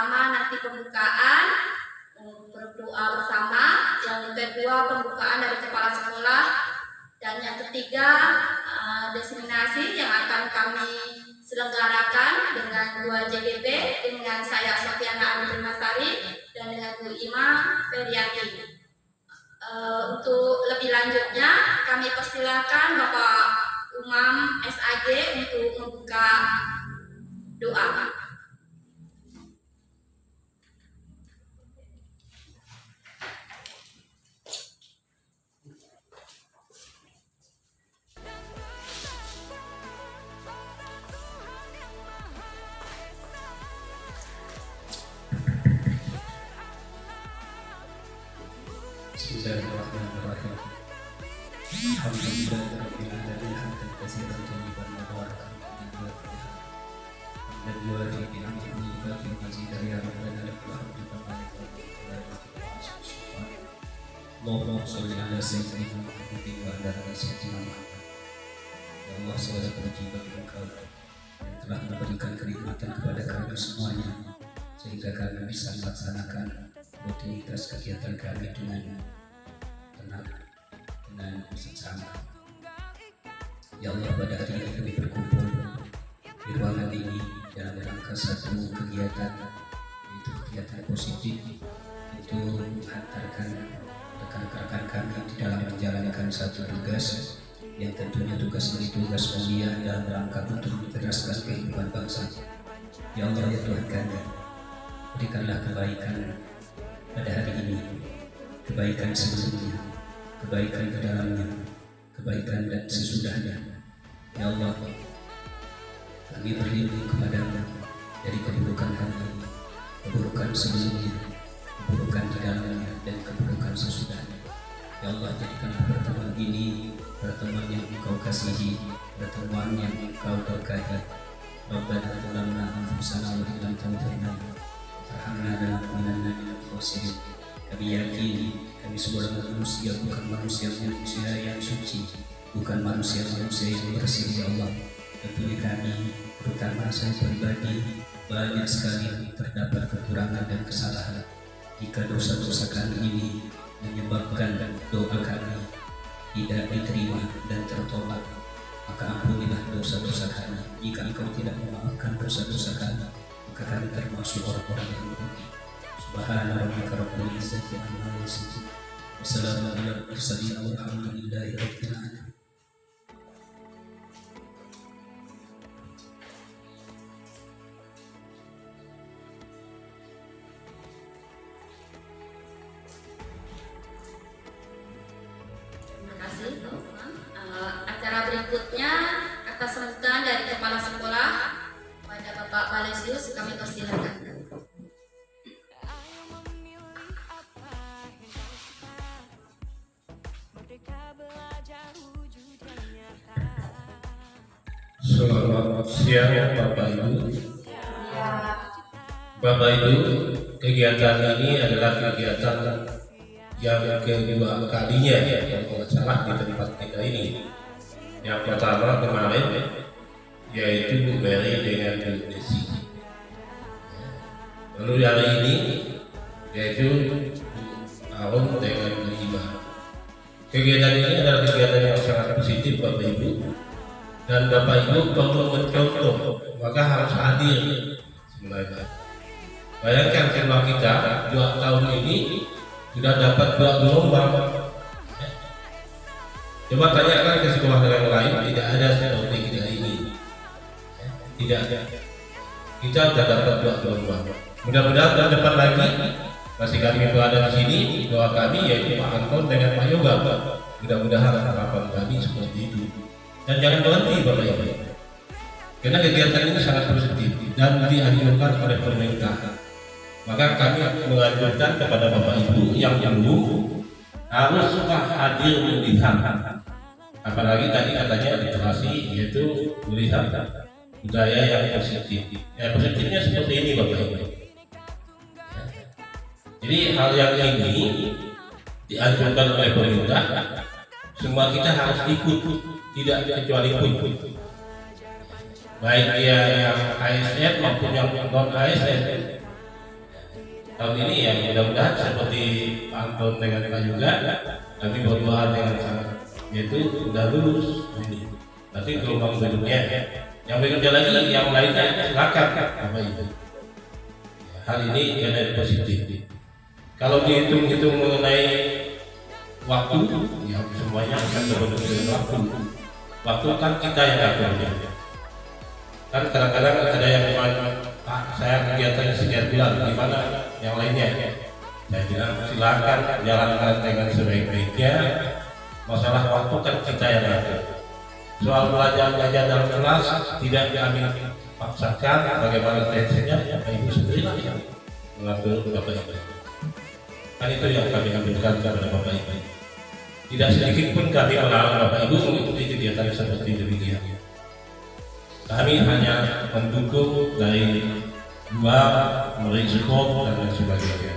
pertama nanti pembukaan, berdoa bersama. Yang kedua pembukaan dari kepala sekolah. Dan yang ketiga destinasi yang akan kami selenggarakan dengan 2 JGP, dengan saya Sofiana Anutrimasari dan dengan Bu Ima Feriati. Untuk lebih lanjutnya kami persilakan Bapak Umam SAG untuk membuka doa. Bismillahirrahmanirrahim. Alhamdulillahirabbil alamin hamdan katsiran thayyiban mubarakan dan yuwafi bi ni'matihi yukafi mazidah ya rabbana lakal hamdu kama Allahumma shalli ala sayyidina Muhammadin wa ala ali sayyidina Muhammad. Ya Allah, segala puji bagi Engkau yang telah memberikan kenikmatan kepada kami semuanya sehingga kami bisa melaksanakan rutinitas kegiatan kami dengan tenang, dengan seksama. Ya Allah, pada hari ini kami berkumpul di ruangan ini dalam rangka satu kegiatan, yaitu kegiatan positif untuk mengantarkan rekan-rekan kami di dalam menjalankan satu tugas yang tentunya tugas ini tugas mulia dalam rangka untuk mencerdaskan kehidupan bangsa. Ya Allah, ya Tuhan kami, berikanlah kebaikan pada hari ini, kebaikan sebelumnya, kebaikan ke dalamnya, kebaikan dan sesudahnya. Ya Allah, kami berlindung kepada-Mu dari keburukan kami, keburukan sebelumnya, keburukan di dalamnya, dan keburukan sesudahnya. Ya Allah, jadikanlah pertemuan ini pertemuan yang Engkau kasihi, pertemuan yang Engkau berkahi. Rabbana zalamna anfusana wa illam taghfir lana warhamna lanakunanna minal khasirin. Kami yakini kami semua manusia, bukan manusia yang suci, bukan manusia yang bersih. Ya Allah, tentunya kami, terutama saya pribadi, banyak sekali terdapat kekurangan dan kesalahan. Jika dosa-dosa kami ini menyebabkan doa kami tidak diterima dan tertolak, maka ampunilah dosa-dosa kami. Jika Engkau tidak memaafkan dosa-dosa kami, maka kami termasuk orang-orang yang merugi. Subhana rabbika rabbil izzati amma yasifun. Wassalamu ala mursalin walhamdulillahi rabbil alamin. Acara berikutnya atas sambutan dari kepala sekolah pada Bapak Valesius kami persilakan. Selamat siang Bapak Ibu. Bapak Ibu, kegiatan ini adalah kegiatan yang kedua kalinya yang tidak salah di tempat kita ini. Yang pertama kemarin yaitu Bu Mary dengan Bu Desi. Lalu hari ini yaitu Bu Arum dengan Bu Ima. Kegiatan ini adalah kegiatan yang sangat positif Bapak Ibu, dan Bapak Ibu perlu mencontoh, maka harus hadir sebenarnya. Bayangkan kalau kita 2 tahun ini sudah dapat 2 gelombang. Coba tanyakan ke sekolah yang lain, tidak ada seperti kita ini. Tidak ada. Kita sudah dapat 2 gelombang. Mudah-mudahan tahun depan lagi masih kami berada di sini. Doa kami yaitu Pak Anton dengan Pak Yoga. Mudah-mudahan harapan kami seperti itu. Dan jangan berhenti Bapak Ibu, karena kegiatan ini sangat positif dan dianjurkan oleh pemerintah. Maka kami menganjurkan kepada Bapak Ibu yang belum harus hadir melihat. Apalagi tadi katanya literasi, yaitu melihat budaya yang positif. Ya, positifnya seperti ini Bapak Ibu. Jadi hal yang ini dianjurkan oleh pemerintah. Semua kita harus ikut, tidak kecuali pun. Baik yang ASN maupun yang non ASN. tahun ini ya mudah-mudahan seperti Pak Anton dengan Pak juga kami berdoa dengan sangat yaitu sudah lulus ini. Nanti gelombang berikutnya yang bekerja lagi yang lainnya silakan Bapak Ibu. Hal ini karena positif. Kalau dihitung-hitung mengenai waktu, ya semuanya akan berbentuk dengan waktu. Waktu kan kita yang aturnya. Kan kadang-kadang ada yang Pak, saya kegiatan sekian bulan, gimana yang lainnya? Saya bilang silakan jalankan dengan sebaik-baiknya. Masalah waktu kan kita yang atur. Soal belajar dalam kelas tidak kami paksakan, bagaimana tensinya, Bapak Ibu sendiri yang mengatur Bapak Ibu. Kan itu yang kami ambilkan kepada Bapak Ibu. Tidak sedikit pun kami melarang Bapak Ibu mengikuti kegiatan seperti demikian. Kami hanya mendukung dari luar, merespon dan lain sebagainya.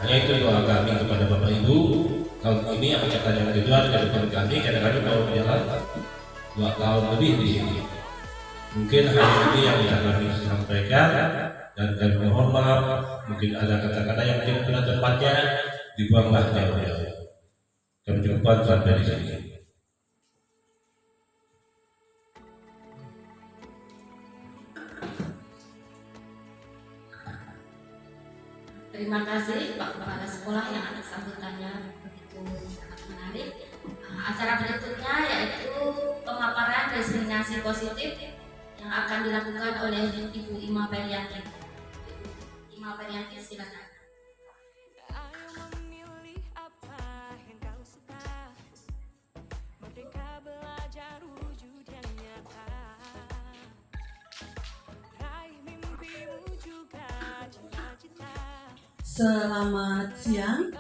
Hanya itu doa kami kepada Bapak Ibu. Tahun ini angkatan yang kedua ke depan kami, karena kami baru berjalan 2 tahun lebih di sini. Mungkin hal ini yang bisa kami sampaikan dan kami mohon maaf. Mungkin ada kata-kata yang tidak pada tempatnya, dibuanglah jauh-jauh. Kami cukupkan sampai di sini. Terima kasih Pak Kepala Sekolah yang atas sambutannya begitu sangat menarik. Acara berikutnya yaitu pemaparan diskriminasi positif yang akan dilakukan oleh Ibu Ima Perianti. Ima Perianti, silakan. Selamat siang,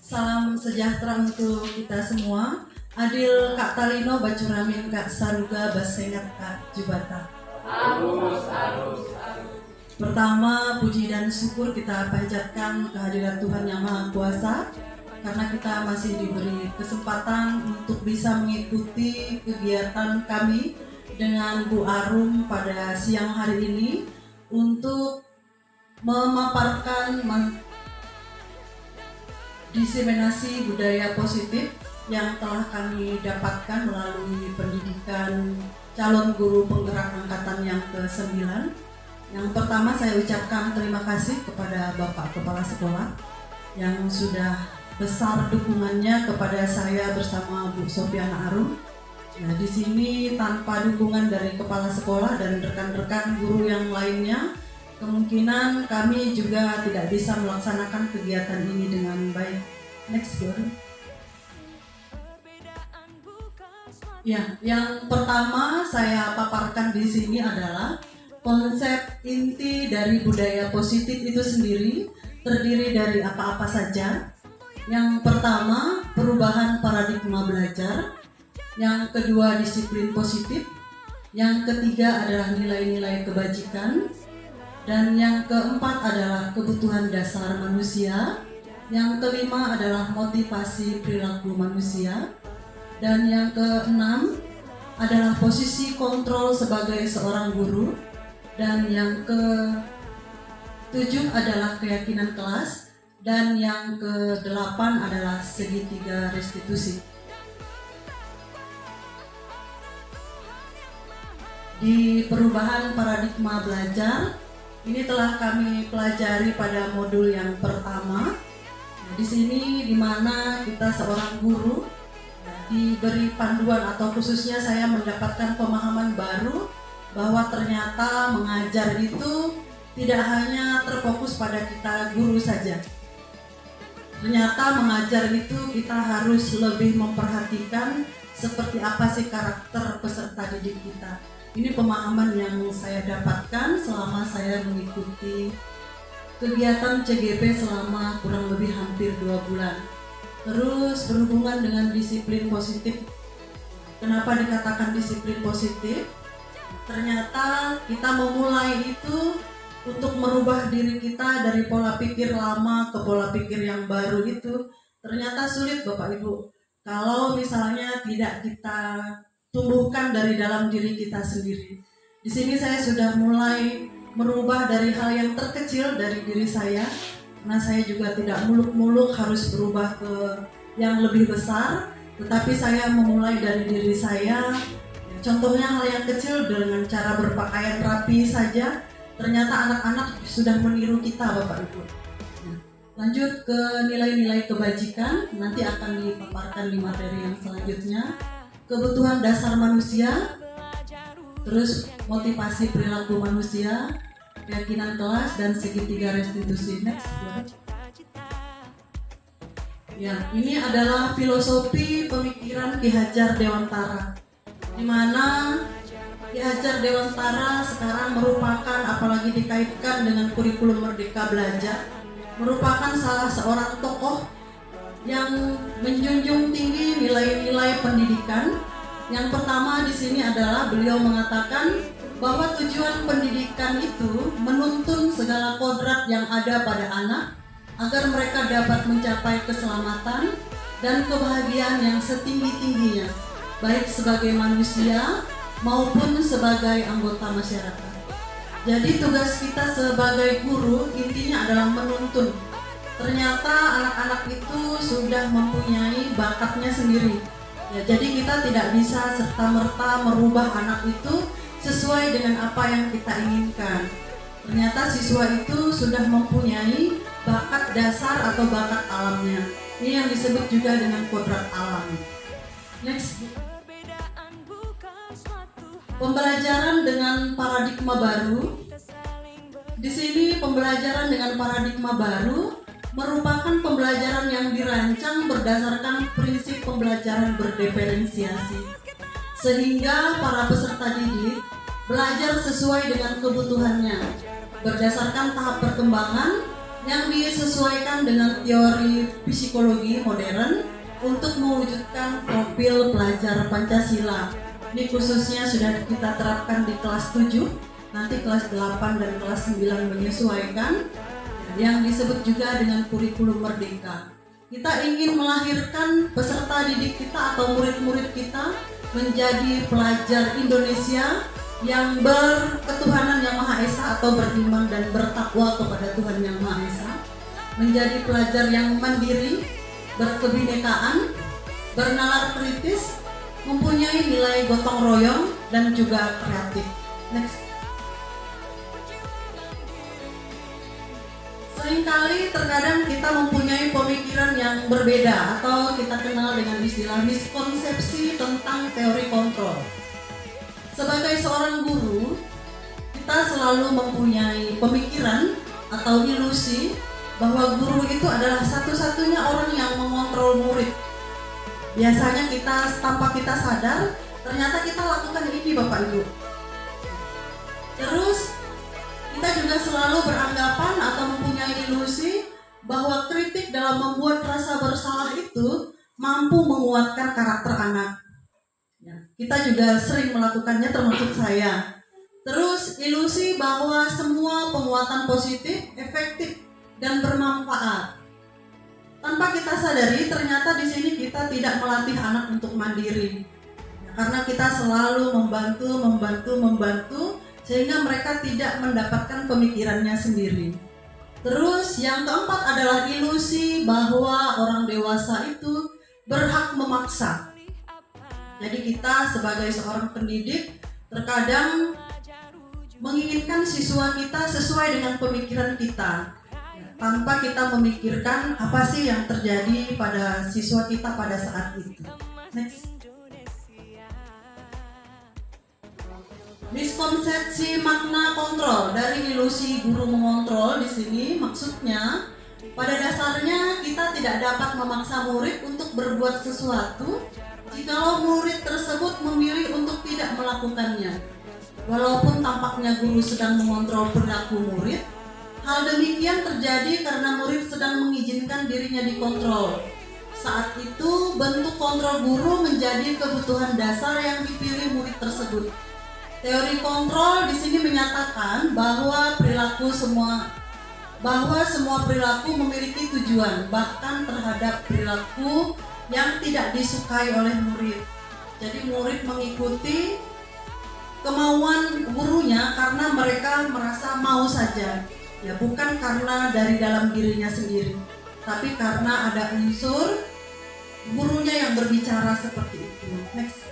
salam sejahtera untuk kita semua. Adil Kak Talino, Bacuramin Kak Saruga, Basengat Kak Jubata. Pertama, puji dan syukur kita panjatkan kehadiran Tuhan Yang Maha Kuasa, karena kita masih diberi kesempatan untuk bisa mengikuti kegiatan kami dengan Bu Arum pada siang hari ini untuk memaparkan diseminasi budaya positif yang telah kami dapatkan melalui pendidikan calon guru penggerak angkatan yang ke-9. Yang pertama, saya ucapkan terima kasih kepada Bapak Kepala Sekolah yang sudah besar dukungannya kepada saya bersama Bu Sofiana Arum. Nah, di sini tanpa dukungan dari Kepala Sekolah dan rekan-rekan guru yang lainnya, kemungkinan kami juga tidak bisa melaksanakan kegiatan ini dengan baik. Next, girl. Ya, yang pertama saya paparkan di sini adalah konsep inti dari budaya positif itu sendiri terdiri dari apa-apa saja. Yang pertama, perubahan paradigma belajar. Yang kedua, disiplin positif. Yang ketiga adalah nilai-nilai kebajikan. Dan yang keempat adalah kebutuhan dasar manusia. Yang kelima adalah motivasi perilaku manusia. Dan yang keenam adalah posisi kontrol sebagai seorang guru. Dan yang ketujuh adalah keyakinan kelas. Dan yang kedelapan adalah segitiga restitusi. Di perubahan paradigma belajar, ini telah kami pelajari pada modul yang pertama. Nah, di sini di mana kita seorang guru diberi panduan atau khususnya saya mendapatkan pemahaman baru bahwa ternyata mengajar itu tidak hanya terfokus pada kita guru saja. Ternyata mengajar itu kita harus lebih memperhatikan seperti apa sih karakter peserta didik kita. Ini pemahaman yang saya dapatkan selama saya mengikuti kegiatan CGP selama kurang lebih hampir 2 bulan. Terus berhubungan dengan disiplin positif. Kenapa dikatakan disiplin positif? Ternyata kita memulai itu untuk merubah diri kita dari pola pikir lama ke pola pikir yang baru itu ternyata sulit Bapak Ibu. Kalau misalnya tidak kita tumbuhkan dari dalam diri kita sendiri. Di Di sini saya sudah mulai merubah dari hal yang terkecil dari diri saya, karena saya juga tidak muluk-muluk harus berubah ke yang lebih besar, tetapi saya memulai dari diri saya. Contohnya hal yang kecil dengan cara berpakaian rapi saja, ternyata anak-anak sudah meniru kita, Bapak Ibu. Lanjut ke nilai-nilai kebajikan, nanti akan dipaparkan di materi yang selanjutnya. Kebutuhan dasar manusia, terus motivasi perilaku manusia, keyakinan kelas, dan segitiga restitusi. Next. Ya, ini adalah filosofi pemikiran Ki Hajar Dewantara, di mana Ki Hajar Dewantara sekarang merupakan, apalagi dikaitkan dengan kurikulum Merdeka Belajar, merupakan salah seorang tokoh yang menjunjung tinggi nilai-nilai pendidikan. Yang pertama di sini adalah beliau mengatakan bahwa tujuan pendidikan itu menuntun segala kodrat yang ada pada anak agar mereka dapat mencapai keselamatan dan kebahagiaan yang setinggi-tingginya, baik sebagai manusia maupun sebagai anggota masyarakat. Jadi tugas kita sebagai guru intinya adalah menuntun. Ternyata anak-anak itu sudah mempunyai bakatnya sendiri. Ya, jadi kita tidak bisa serta-merta merubah anak itu sesuai dengan apa yang kita inginkan. Ternyata siswa itu sudah mempunyai bakat dasar atau bakat alamnya. Ini yang disebut juga dengan kodrat alam. Next. Pembelajaran dengan paradigma baru. Di sini pembelajaran dengan paradigma baru merupakan pembelajaran yang dirancang berdasarkan prinsip pembelajaran berdiferensiasi, sehingga para peserta didik belajar sesuai dengan kebutuhannya berdasarkan tahap perkembangan yang disesuaikan dengan teori psikologi modern untuk mewujudkan profil pelajar Pancasila. Ini khususnya sudah kita terapkan di kelas 7, nanti kelas 8 dan kelas 9 menyesuaikan, yang disebut juga dengan kurikulum merdeka. Kita ingin melahirkan peserta didik kita atau murid-murid kita menjadi pelajar Indonesia yang berketuhanan yang Maha Esa atau beriman dan bertakwa kepada Tuhan yang Maha Esa, menjadi pelajar yang mandiri, berkebinekaan, bernalar kritis, mempunyai nilai gotong royong dan juga kreatif. Next. Seringkali terkadang kita mempunyai pemikiran yang berbeda atau kita kenal dengan istilah miskonsepsi tentang teori kontrol. Sebagai seorang guru, kita selalu mempunyai pemikiran atau ilusi bahwa guru itu adalah satu-satunya orang yang mengontrol murid. Biasanya tanpa kita sadar, ternyata kita lakukan ini, Bapak Ibu. Terus kita juga selalu beranggapan atau mempunyai ilusi bahwa kritik dalam membuat rasa bersalah itu mampu menguatkan karakter anak. Ya, kita juga sering melakukannya, termasuk saya. Terus ilusi bahwa semua penguatan positif, efektif, dan bermanfaat. Tanpa kita sadari, ternyata di sini kita tidak melatih anak untuk mandiri. Ya, karena kita selalu membantu, sehingga mereka tidak mendapatkan pemikirannya sendiri. Terus yang keempat adalah ilusi bahwa orang dewasa itu berhak memaksa. Jadi kita sebagai seorang pendidik terkadang menginginkan siswa kita sesuai dengan pemikiran kita, tanpa kita memikirkan apa sih yang terjadi pada siswa kita pada saat itu. Next. Miskonsepsi makna kontrol. Dari ilusi guru mengontrol di sini maksudnya pada dasarnya kita tidak dapat memaksa murid untuk berbuat sesuatu jikalau murid tersebut memilih untuk tidak melakukannya. Walaupun tampaknya guru sedang mengontrol perilaku murid, hal demikian terjadi karena murid sedang mengizinkan dirinya dikontrol. Saat itu bentuk kontrol guru menjadi kebutuhan dasar yang dipilih murid tersebut. Teori kontrol di sini menyatakan bahwa semua perilaku memiliki tujuan, bahkan terhadap perilaku yang tidak disukai oleh murid. Jadi murid mengikuti kemauan gurunya karena mereka merasa mau saja. Ya, bukan karena dari dalam dirinya sendiri, tapi karena ada unsur gurunya yang berbicara seperti itu. Next.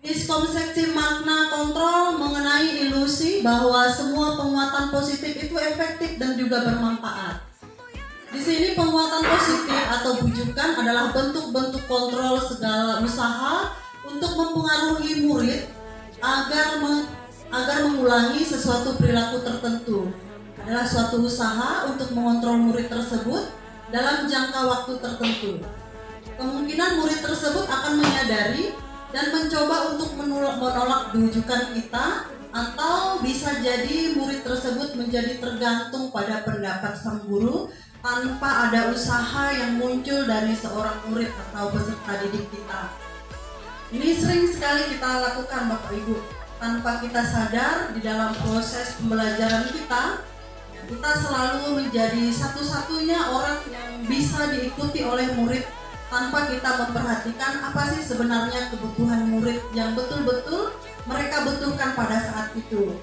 Miskonsepsi makna kontrol mengenai ilusi bahwa semua penguatan positif itu efektif dan juga bermanfaat. Di sini penguatan positif atau bujukan adalah bentuk-bentuk kontrol segala usaha untuk mempengaruhi murid agar mengulangi sesuatu perilaku tertentu. Adalah suatu usaha untuk mengontrol murid tersebut dalam jangka waktu tertentu. Kemungkinan murid tersebut akan menyadari dan mencoba untuk menolak bujukan kita, atau bisa jadi murid tersebut menjadi tergantung pada pendapat sang guru tanpa ada usaha yang muncul dari seorang murid atau peserta didik kita. Ini sering sekali kita lakukan Bapak Ibu, tanpa kita sadar di dalam proses pembelajaran kita selalu menjadi satu-satunya orang yang bisa diikuti oleh murid tanpa kita memperhatikan apa sih sebenarnya kebutuhan murid yang betul-betul mereka butuhkan pada saat itu.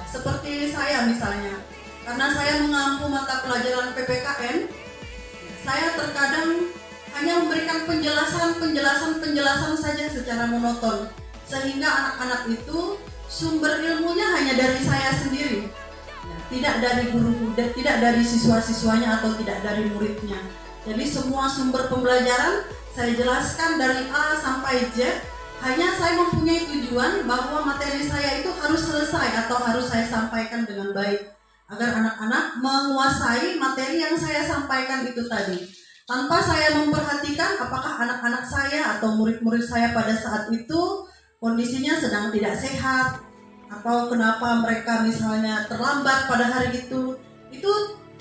Seperti saya misalnya, karena saya mengampu mata pelajaran PPKN, saya terkadang hanya memberikan penjelasan saja secara monoton, sehingga anak-anak itu sumber ilmunya hanya dari saya sendiri, tidak dari guru, tidak dari siswa-siswanya atau tidak dari muridnya. Jadi semua sumber pembelajaran saya jelaskan dari A sampai Z. Hanya saya mempunyai tujuan bahwa materi saya itu harus selesai atau harus saya sampaikan dengan baik, agar anak-anak menguasai materi yang saya sampaikan itu tadi, tanpa saya memperhatikan apakah anak-anak saya atau murid-murid saya pada saat itu kondisinya sedang tidak sehat, atau kenapa mereka misalnya terlambat pada hari itu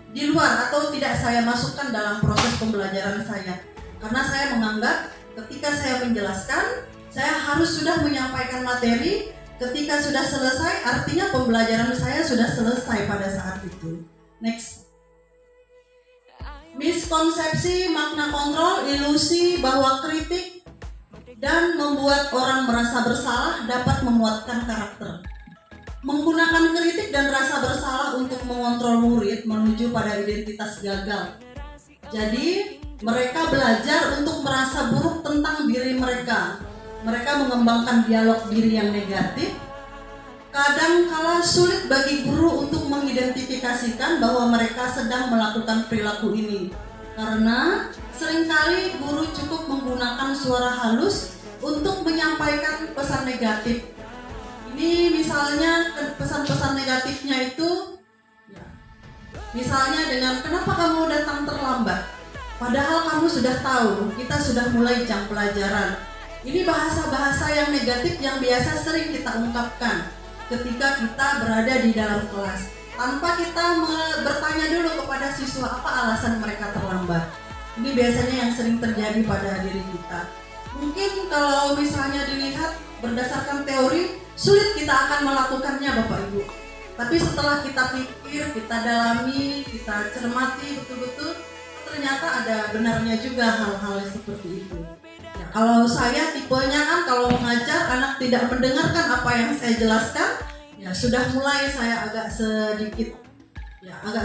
di luar atau tidak saya masukkan dalam proses pembelajaran saya. Karena saya menganggap ketika saya menjelaskan, saya harus sudah menyampaikan materi. Ketika sudah selesai, artinya pembelajaran saya sudah selesai pada saat itu. Next. Miskonsepsi makna kontrol, ilusi bahwa kritik dan membuat orang merasa bersalah dapat menguatkan karakter. Menggunakan kritik dan rasa bersalah untuk mengontrol murid menuju pada identitas gagal. Jadi, mereka belajar untuk merasa buruk tentang diri mereka. Mereka mengembangkan dialog diri yang negatif. Kadang-kala sulit bagi guru untuk mengidentifikasikan bahwa mereka sedang melakukan perilaku ini, karena seringkali guru cukup menggunakan suara halus untuk menyampaikan pesan negatif. Ini misalnya pesan-pesan negatifnya itu, misalnya dengan kenapa kamu datang terlambat, padahal kamu sudah tahu kita sudah mulai jam pelajaran. Ini bahasa-bahasa yang negatif yang biasa sering kita ungkapkan ketika kita berada di dalam kelas, tanpa kita bertanya dulu kepada siswa apa alasan mereka terlambat. Ini biasanya yang sering terjadi pada diri kita. Mungkin kalau misalnya dilihat berdasarkan teori, sulit kita akan melakukannya Bapak Ibu. Tapi setelah kita pikir, kita dalami, kita cermati betul-betul, ternyata ada benarnya juga hal-hal seperti itu. Ya, kalau saya tipenya kan kalau mengajar anak tidak mendengarkan apa yang saya jelaskan, ya sudah mulai saya agak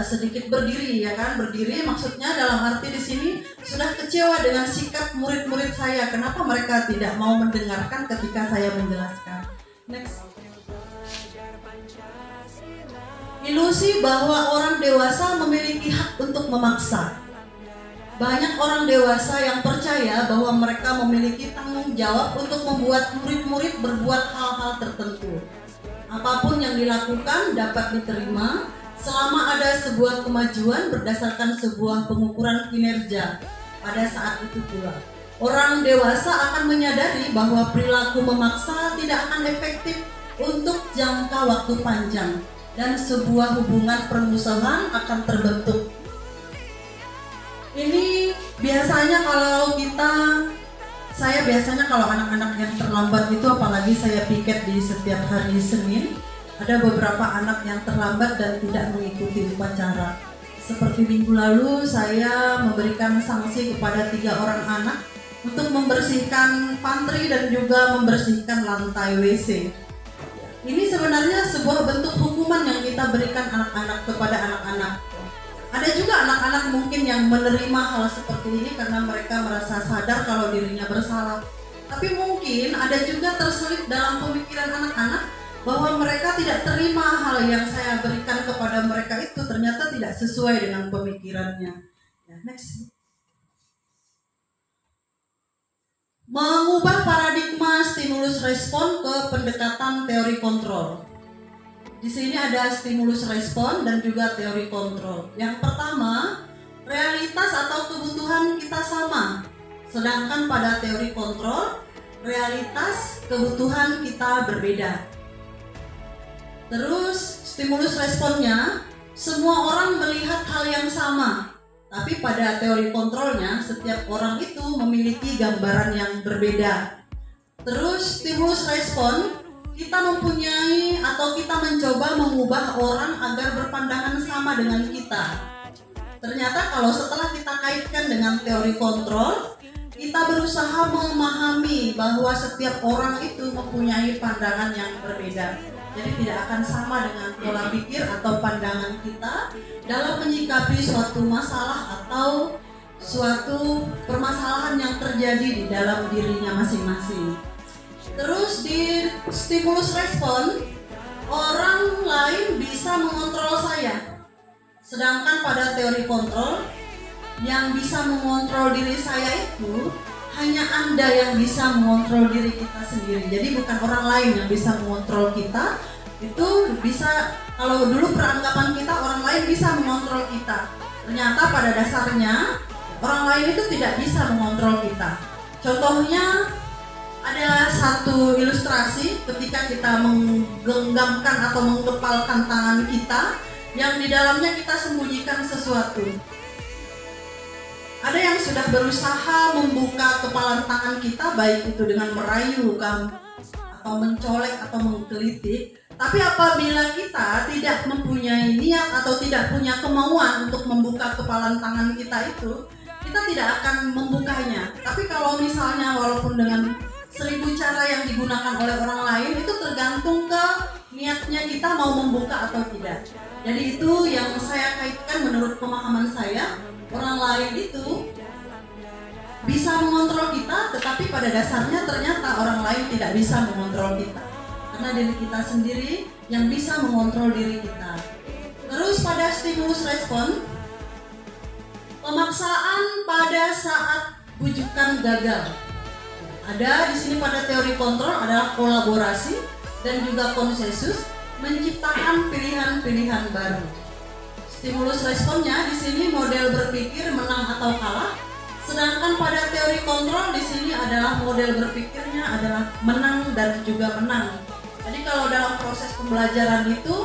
sedikit berdiri, ya kan? Berdiri maksudnya dalam arti di sini sudah kecewa dengan sikap murid-murid saya. Kenapa mereka tidak mau mendengarkan ketika saya menjelaskan? Next. Ilusi bahwa orang dewasa memiliki hak untuk memaksa. Banyak orang dewasa yang percaya bahwa mereka memiliki tanggung jawab untuk membuat murid-murid berbuat hal-hal tertentu. Apapun yang dilakukan dapat diterima selama ada sebuah kemajuan berdasarkan sebuah pengukuran kinerja. Pada saat itu pula, orang dewasa akan menyadari bahwa perilaku memaksa tidak akan efektif untuk jangka waktu panjang, dan sebuah hubungan permusuhan akan terbentuk. Ini biasanya saya biasanya kalau anak-anak yang terlambat itu, apalagi saya piket di setiap hari Senin, ada beberapa anak yang terlambat dan tidak mengikuti upacara. Seperti minggu lalu saya memberikan sanksi kepada 3 orang anak untuk membersihkan pantry dan juga membersihkan lantai WC. Ini sebenarnya sebuah bentuk hukuman yang kita berikan anak-anak kepada anak-anak. Ada juga anak-anak mungkin yang menerima hal seperti ini karena mereka merasa sadar kalau dirinya bersalah. Tapi mungkin ada juga terselip dalam pemikiran anak-anak bahwa mereka tidak terima hal yang saya berikan kepada mereka itu ternyata tidak sesuai dengan pemikirannya. Ya, next. Mengubah paradigma stimulus respon ke pendekatan teori kontrol. Di sini ada stimulus respon dan juga teori kontrol. Yang pertama, realitas atau kebutuhan kita sama. Sedangkan pada teori kontrol, realitas kebutuhan kita berbeda. Terus, stimulus responnya, semua orang melihat hal yang sama. Tapi pada teori kontrolnya, setiap orang itu memiliki gambaran yang berbeda. Terus, stimulus respon, kita mempunyai atau kita mencoba mengubah orang agar berpandangan sama dengan kita. Ternyata kalau setelah kita kaitkan dengan teori kontrol, kita berusaha memahami bahwa setiap orang itu mempunyai pandangan yang berbeda. Jadi tidak akan sama dengan pola pikir atau pandangan kita dalam menyikapi suatu masalah atau suatu permasalahan yang terjadi di dalam dirinya masing-masing. Terus di stimulus respon, orang lain bisa mengontrol saya. Sedangkan pada teori kontrol, yang bisa mengontrol diri saya itu hanya Anda yang bisa mengontrol diri kita sendiri. Jadi bukan orang lain yang bisa mengontrol kita. Itu bisa, kalau dulu peranggapan kita orang lain bisa mengontrol kita. Ternyata pada dasarnya orang lain itu tidak bisa mengontrol kita. Contohnya, ada satu ilustrasi ketika kita menggenggamkan atau mengepalkan tangan kita yang di dalamnya kita sembunyikan sesuatu. Ada yang sudah berusaha membuka kepalan tangan kita, baik itu dengan merayu atau mencolek atau menggelitik. Tapi apabila kita tidak mempunyai niat atau tidak punya kemauan untuk membuka kepalan tangan kita itu, kita tidak akan membukanya. Tapi kalau misalnya walaupun dengan 1000 cara yang digunakan oleh orang lain, itu tergantung ke niatnya kita mau membuka atau tidak. Jadi itu yang saya kaitkan menurut pemahaman saya, orang lain itu bisa mengontrol kita, tetapi pada dasarnya ternyata orang lain tidak bisa mengontrol kita. Karena diri kita sendiri yang bisa mengontrol diri kita. Terus pada stimulus respon, pemaksaan pada saat bujukan gagal. Ada di sini pada teori kontrol adalah kolaborasi dan juga konsensus menciptakan pilihan-pilihan baru. Stimulus responnya di sini model berpikir menang atau kalah, sedangkan pada teori kontrol di sini adalah model berpikirnya adalah menang dan juga menang. Jadi kalau dalam proses pembelajaran itu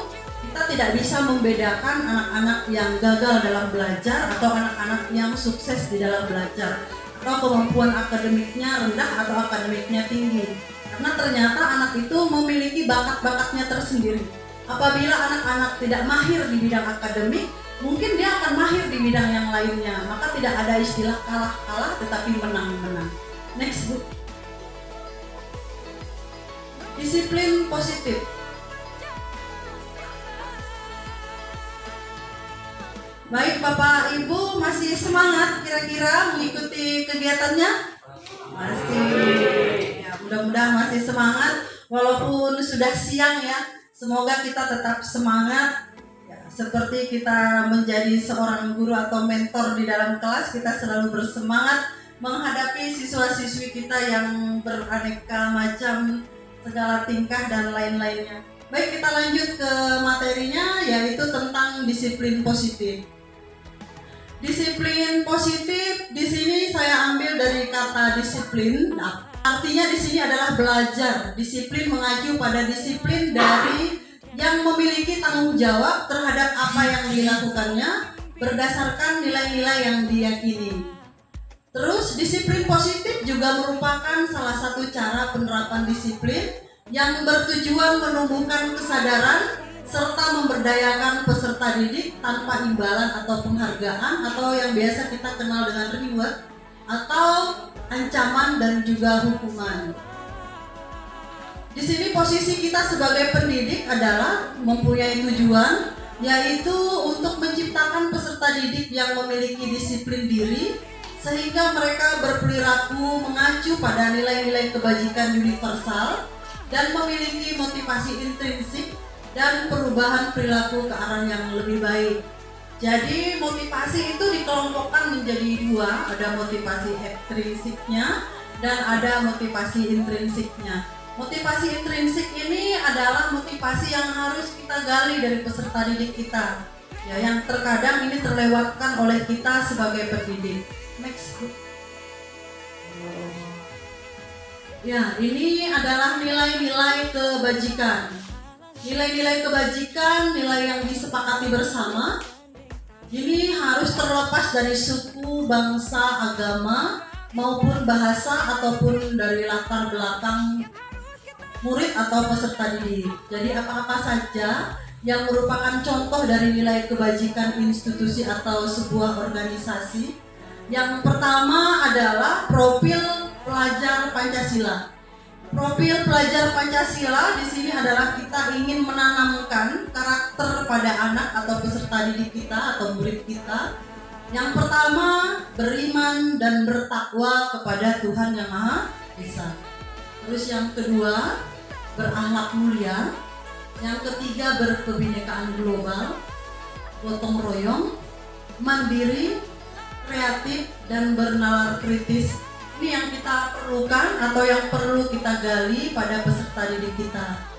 kita tidak bisa membedakan anak-anak yang gagal dalam belajar atau anak-anak yang sukses di dalam belajar, atau kemampuan akademiknya rendah atau akademiknya tinggi. Karena ternyata anak itu memiliki bakat-bakatnya tersendiri. Apabila anak-anak tidak mahir di bidang akademik, mungkin dia akan mahir di bidang yang lainnya. Maka tidak ada istilah kalah-kalah tetapi menang-menang. Next book. Disiplin positif. Baik Bapak Ibu, masih semangat kira-kira mengikuti kegiatannya? Masih. Ya, mudah-mudahan masih semangat walaupun sudah siang ya. Semoga kita tetap semangat. Ya, seperti kita menjadi seorang guru atau mentor di dalam kelas, kita selalu bersemangat menghadapi siswa-siswi kita yang beraneka macam, segala tingkah dan lain-lainnya. Baik, kita lanjut ke materinya, yaitu tentang disiplin positif. Disiplin positif di sini saya ambil dari kata disiplin. Nah, artinya di sini adalah belajar. Disiplin mengacu pada disiplin dari yang memiliki tanggung jawab terhadap apa yang dilakukannya berdasarkan nilai-nilai yang diyakini. Terus disiplin positif juga merupakan salah satu cara penerapan disiplin yang bertujuan menumbuhkan kesadaran serta memberdayakan peserta didik tanpa imbalan atau penghargaan atau yang biasa kita kenal dengan reward atau ancaman dan juga hukuman. Di sini posisi kita sebagai pendidik adalah mempunyai tujuan, yaitu untuk menciptakan peserta didik yang memiliki disiplin diri sehingga mereka berperilaku mengacu pada nilai-nilai kebajikan universal dan memiliki motivasi intrinsik dan perubahan perilaku ke arah yang lebih baik. Jadi motivasi itu dikelompokkan menjadi dua, ada motivasi ekstrinsiknya dan ada motivasi intrinsiknya. Motivasi intrinsik ini adalah motivasi yang harus kita gali dari peserta didik kita, ya, yang terkadang ini terlewatkan oleh kita sebagai pendidik. Next. Ya, ini adalah nilai-nilai kebajikan. Nilai-nilai kebajikan, nilai yang disepakati bersama. Ini harus terlepas dari suku, bangsa, agama, maupun bahasa ataupun dari latar belakang murid atau peserta didik. Jadi apa-apa saja yang merupakan contoh dari nilai kebajikan institusi atau sebuah organisasi. Yang pertama adalah profil pelajar Pancasila. Profil pelajar Pancasila di sini adalah kita ingin menanamkan karakter pada anak atau peserta didik kita atau murid kita. Yang pertama, beriman dan bertakwa kepada Tuhan Yang Maha Esa. Terus yang kedua, berakhlak mulia. Yang ketiga, berkebinekaan global, gotong royong, mandiri, kreatif, dan bernalar kritis. Ini yang kita perlukan atau yang perlu kita gali pada peserta didik kita.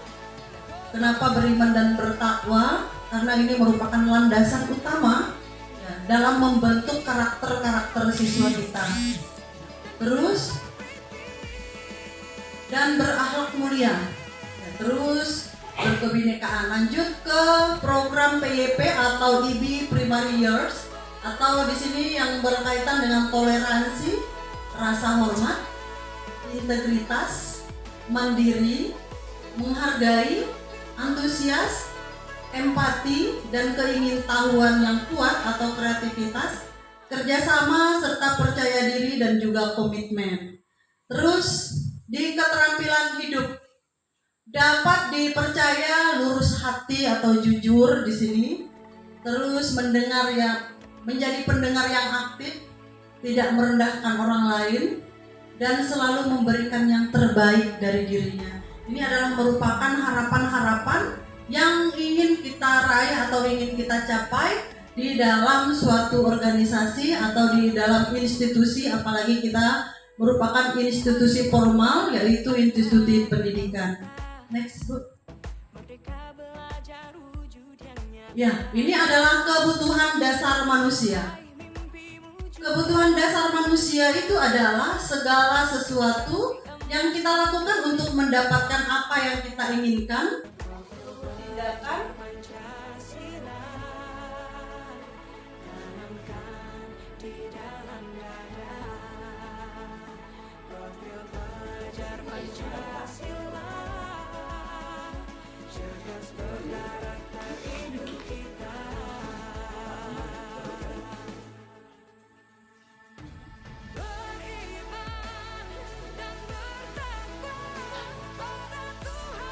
Kenapa beriman dan bertakwa? Karena ini merupakan landasan utama ya, dalam membentuk karakter-karakter siswa kita. Terus, dan berakhlak mulia. Ya, terus berkebinekaan. Lanjut ke program PYP atau IB Primary Years, atau di sini yang berkaitan dengan toleransi, rasa hormat, integritas, mandiri, menghargai, antusias, empati, dan keingintahuan yang kuat atau kreativitas, kerjasama, serta percaya diri dan juga komitmen. Terus di keterampilan hidup, dapat dipercaya lurus hati atau jujur di sini. Terus mendengar menjadi pendengar yang aktif, tidak merendahkan orang lain, dan selalu memberikan yang terbaik dari dirinya. Ini adalah merupakan harapan-harapan yang ingin kita raih atau ingin kita capai di dalam suatu organisasi atau di dalam institusi, apalagi kita merupakan institusi formal, yaitu institusi pendidikan. Next, Bu. Ya, ini adalah kebutuhan dasar manusia. Kebutuhan dasar manusia itu adalah segala sesuatu yang kita lakukan untuk mendapatkan apa yang kita inginkan. Tindakan,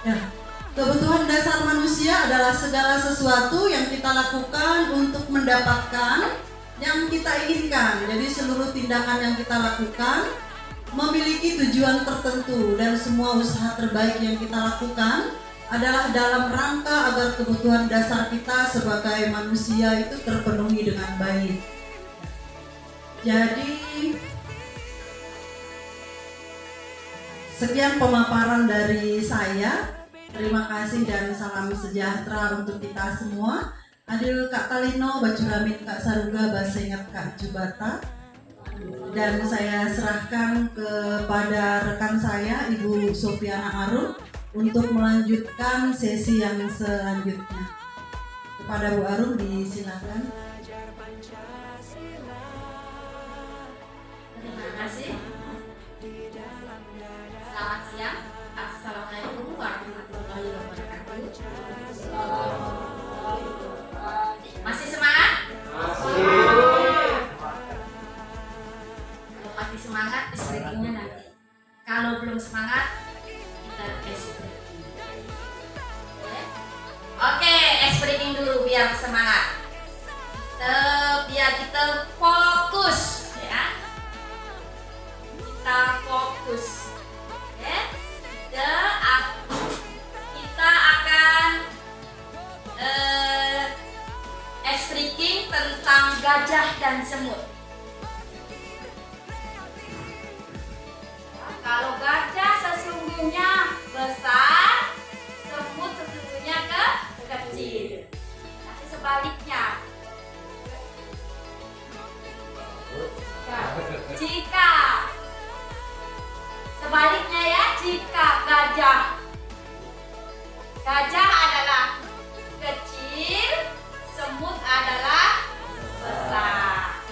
ya, kebutuhan dasar manusia adalah segala sesuatu yang kita lakukan untuk mendapatkan yang kita inginkan. Jadi seluruh tindakan yang kita lakukan memiliki tujuan tertentu, dan semua usaha terbaik yang kita lakukan adalah dalam rangka agar kebutuhan dasar kita sebagai manusia itu terpenuhi dengan baik. Jadi sekian pemaparan dari saya. Terima kasih dan salam sejahtera untuk kita semua. Adil Kak Talino, Bacuramin Kak Saruga, Basengat Kak Jubata. Dan saya serahkan kepada rekan saya, Ibu Sofiana Arun, untuk melanjutkan sesi yang selanjutnya. Kepada Bu Arun disilakan. Terima kasih. Selamat siang. Assalamualaikum warahmatullahi wabarakatuh. Masih semangat? Kalau masih semangat, istrinya nanti. Kalau belum semangat, kita tes. breathing dulu biar semangat. Biar kita fokus ya. Kita fokus. Oke. Kita akan speaking tentang gajah dan semut. Kalau gajah sesungguhnya besar, semut sesungguhnya kecil. Tapi sebaliknya, jika sebaliknya ya, jika gajah adalah kecil, semut adalah besar.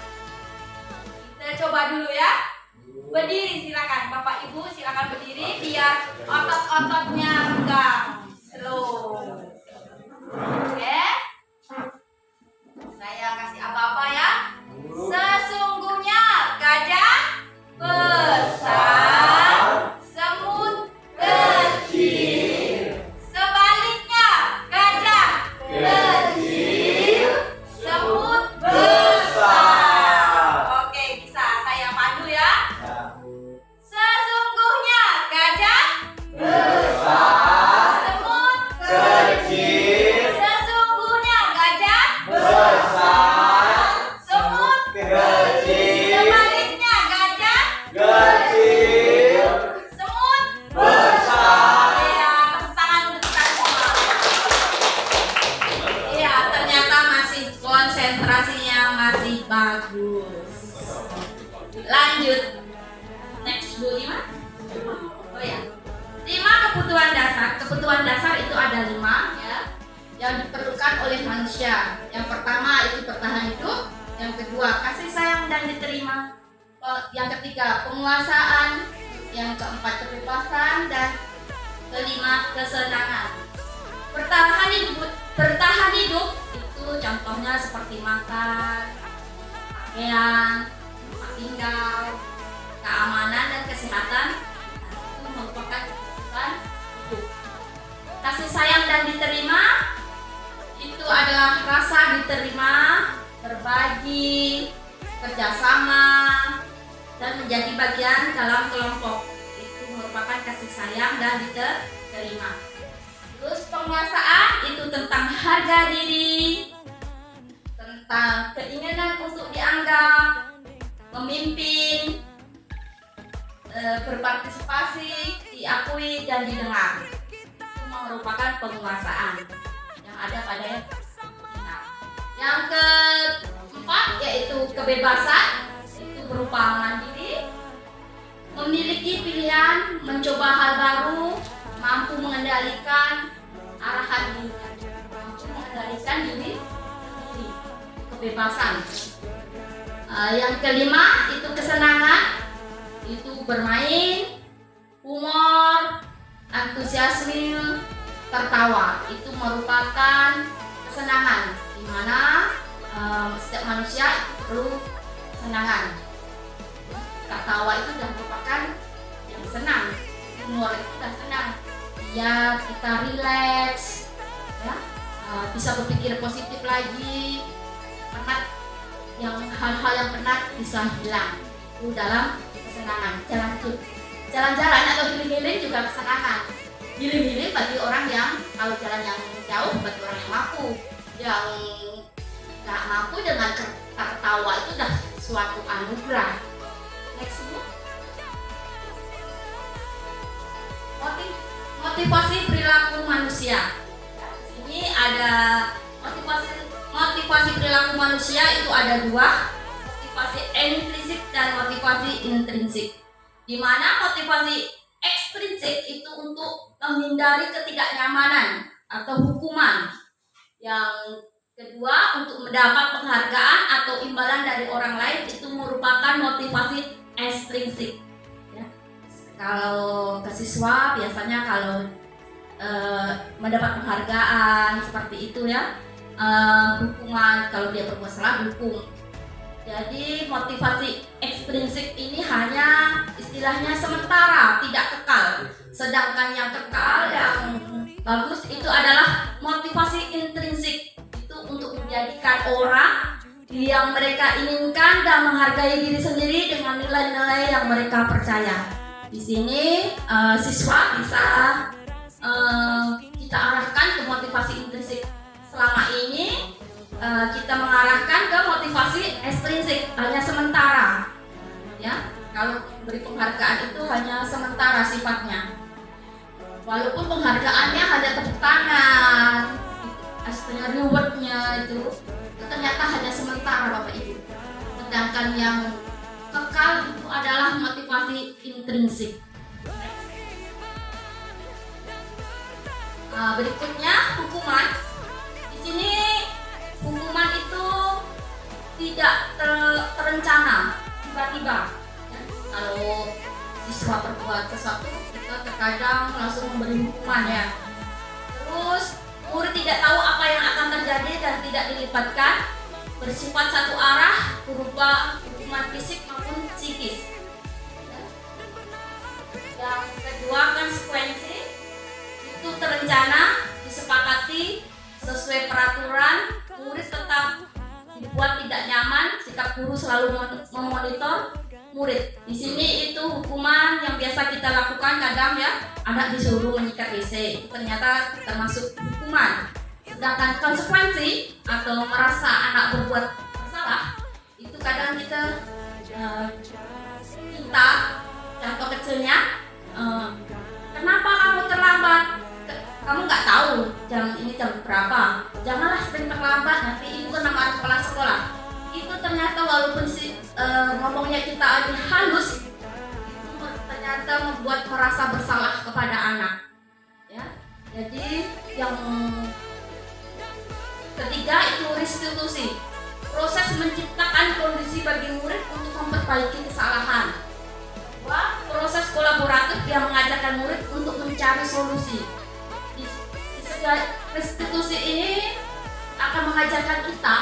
Kita coba dulu ya. Berdiri silakan, Bapak Ibu silakan berdiri biar otot-ototnya renggang. Slow. Oke. Saya kasih apa-apa ya. Sesungguhnya gajah besar, semut kecil. Sebaliknya gajah kecil, semut besar. Oke, bisa saya pandu ya. Sesungguhnya gajah besar, semut kecil. Sesungguhnya gajah besar, semut kecil. Sebaliknya gajah kecil, semut besar. Iya, tepuk tangan untuk kita semua. Iya, ternyata masih konsentrasinya masih bagus. Lanjut. Next Bu Ima. Oh ya. 5 kebutuhan dasar. Kebutuhan dasar itu ada 5 ya, yang diperlukan oleh manusia. Yang pertama itu bertahan hidup, yang kedua kasih sayang dan diterima, yang ketiga penguasaan, yang keempat kebebasan, dan kelima kesenangan. Bertahan hidup itu contohnya seperti makan, pakaian, tempat tinggal, keamanan dan kesehatan. Itu merupakan kebutuhan hidup. Kasih sayang dan diterima itu adalah rasa diterima, berbagi, kerjasama, dan menjadi bagian dalam kelompok. Itu merupakan kasih sayang dan diterima. Terus penguasaan itu tentang harga diri, tentang keinginan untuk dianggap, memimpin, berpartisipasi, diakui dan didengar. Itu merupakan penguasaan yang ada pada kita. Yang keempat yaitu kebebasan, itu berupa mandiri, memiliki pilihan, mencoba hal baru, mampu mengendalikan arahan diri, mampu mengendalikan diri sendiri. Kebebasan. Yang kelima itu kesenangan, itu bermain, humor, antusiasme, tertawa. Itu merupakan kesenangan, di mana setiap manusia perlu kesenangan. Tertawa itu sudah merupakan yang senang, humor itu sudah senang. Ya kita rileks, ya, bisa berpikir positif lagi, penat, hal-hal yang penat bisa hilang. Itu dalam kesenangan. Jalan-jalan atau healing-healing juga kesenangan. Healing-healing bagi orang yang, kalau jalan yang jauh bagi orang yang mampu. Yang nggak mampu dengan tertawa itu udah suatu anugerah. Next Bu. Motivasi perilaku manusia. Di sini ada motivasi perilaku manusia itu ada 2. Motivasi intrinsik dan motivasi intrinsik. Di mana motivasi ekstrinsik itu untuk menghindari ketidaknyamanan atau hukuman. Yang kedua untuk mendapat penghargaan atau imbalan dari orang lain, itu merupakan motivasi ekstrinsik. Ya. Kalau ke siswa biasanya kalau mendapat penghargaan seperti itu ya, hukuman kalau dia berbuat salah hukum. Jadi motivasi ekstrinsik ini hanya istilahnya sementara, tidak kekal. Sedangkan yang kekal, yang bagus itu adalah motivasi intrinsik. kepada orang yang mereka inginkan dan menghargai diri sendiri dengan nilai-nilai yang mereka percaya. Di sini siswa bisa kita arahkan ke motivasi intrinsik. Selama ini kita mengarahkan ke motivasi ekstrinsik, hanya sementara. Ya, kalau beri penghargaan itu hanya sementara sifatnya. Walaupun penghargaannya hanya tepuk tangan, hasilnya rewardnya itu ternyata hanya sementara Bapak Ibu. Sedangkan yang kekal itu adalah motivasi intrinsik. Berikutnya hukuman. Di sini hukuman itu tidak terencana, tiba-tiba. Ya, kalau siswa berbuat sesuatu, kita terkadang langsung memberi hukuman ya. Terus murid tidak tahu apa yang akan terjadi dan tidak dilibatkan, bersifat satu arah berupa hukuman fisik maupun psikis. Ya. Yang kedua konsekuensi itu terencana, disepakati sesuai peraturan, murid tetap dibuat tidak nyaman, sikap guru selalu memonitor murid. Di sini itu hukuman yang biasa kita lakukan kadang ya, anak disuruh menyikat WC, itu ternyata termasuk hukuman. Sedangkan konsekuensi atau merasa anak berbuat bersalah, itu kadang kita minta contoh kecilnya, kenapa kamu terlambat? Kamu nggak tahu jam ini jam berapa? Janganlah sering terlambat, nanti ibu kena marah kepala sekolah. Itu ternyata walaupun ngomongnya kita halus, itu ternyata membuat merasa bersalah kepada anak. Ya, jadi yang ketiga itu restitusi, proses menciptakan kondisi bagi murid untuk memperbaiki kesalahan. Dua, proses kolaboratif yang mengajarkan murid untuk mencari solusi. Restitusi ini akan mengajarkan kita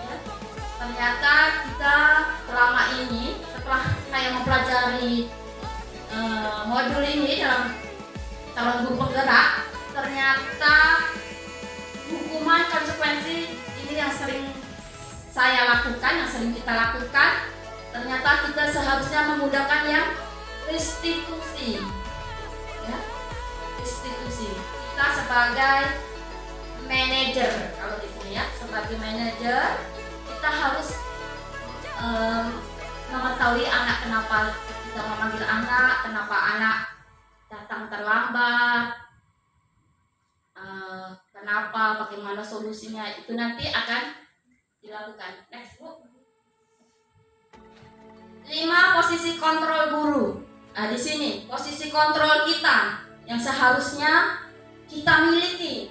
ya, ternyata kita selama ini setelah saya mempelajari modul ini dalam calon guru penggerak, ternyata hukuman konsekuensi ini yang sering saya lakukan, yang sering kita lakukan, ternyata kita seharusnya menggunakan yang restitusi ya, restitusi. Kita sebagai manajer, kalau di sini ya, sebagai manajer kita harus mengetahui anak, kenapa kita memanggil anak, kenapa anak datang terlambat, kenapa, bagaimana solusinya, itu nanti akan dilakukan. Next Bu. 5 posisi kontrol guru. Nah, di sini posisi kontrol kita yang seharusnya kita miliki: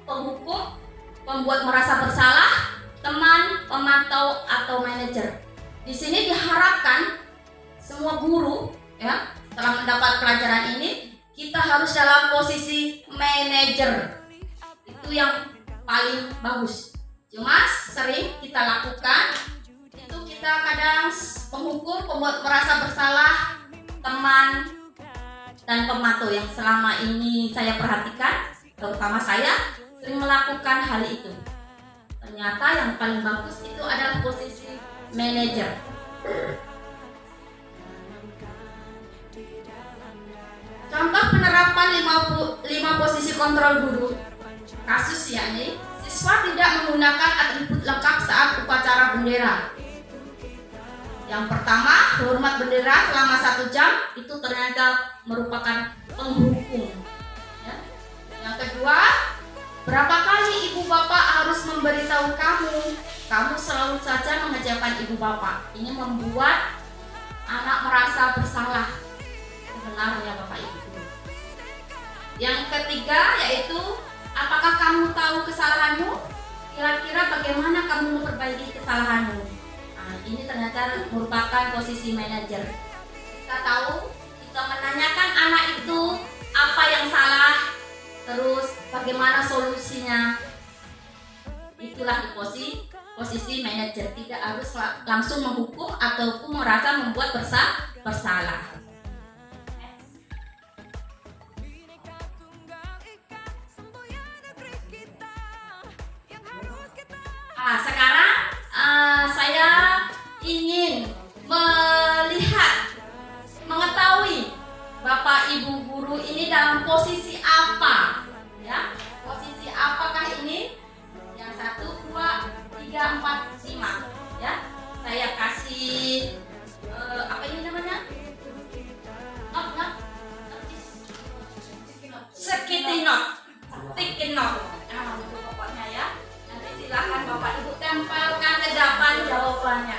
penghukum, pembuat merasa bersalah, teman, pemantau atau manajer. Di sini diharapkan semua guru ya, setelah mendapat pelajaran ini kita harus dalam posisi manajer. Itu yang paling bagus. Cuma sering kita lakukan itu kita kadang penghukum, pembuat merasa bersalah, teman, dan pemantau yang selama ini saya perhatikan, terutama saya sering melakukan hal itu. Ternyata yang paling bagus itu adalah posisi manajer. Contoh penerapan 5 posisi kontrol guru. Kasus yakni siswa tidak menggunakan atribut lengkap saat upacara bendera. Yang pertama, hormat bendera selama 1 jam, itu ternyata merupakan penghukum. Ya. Yang kedua, berapa kali ibu bapak harus memberitahu kamu selalu saja mengecewakan ibu bapak. Ini membuat anak merasa bersalah. Sebenarnya bapak ibu. Yang ketiga yaitu, apakah kamu tahu kesalahanmu? Kira-kira bagaimana kamu memperbaiki kesalahanmu? Nah, ini ternyata merupakan posisi manajer. Kita tahu, kita menanyakan anak itu apa yang salah, terus bagaimana solusinya. Itulah di posisi manajer. Tidak harus langsung menghukum ataupun merasa membuat bersalah. Sekarang saya ingin mengetahui Bapak Ibu guru ini dalam posisi apa, ya? Posisi apakah ini? Yang 1, 2, 3, 4, 5, ya? Saya kasih apa ini namanya? Sticky note. Nah, itu pokoknya ya. Nanti silakan Bapak Ibu tempelkan ke depan jawabannya.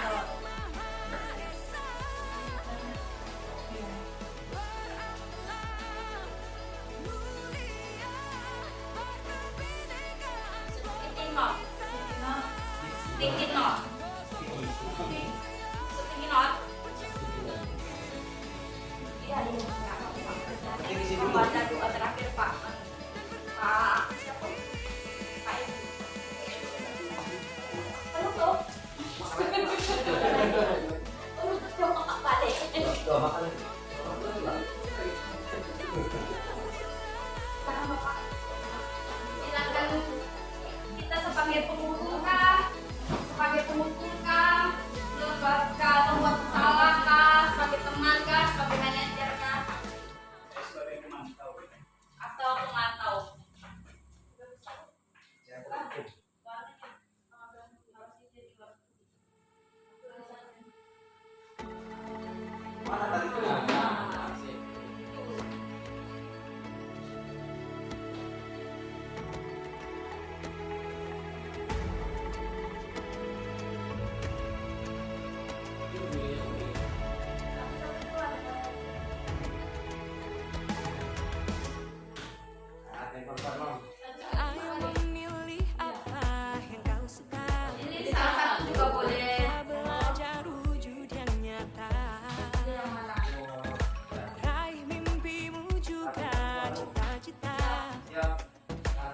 Sticky note. Iya, baca doa terakhir Pak. Siapa? Pak Ibu. Penutup. Penutup doa Pak balik. Silakan kita sebagai pemukul kah? Sebagai pembuat salah kah? Sebagai teman kah? Sebagai manajer kah? Atau pemantau? Ayo memilih apa yang kau suka. Ini salah satu juga boleh. Belajar wujud yang nyata. Yang mana? Raih mimpimu juga cita-cita.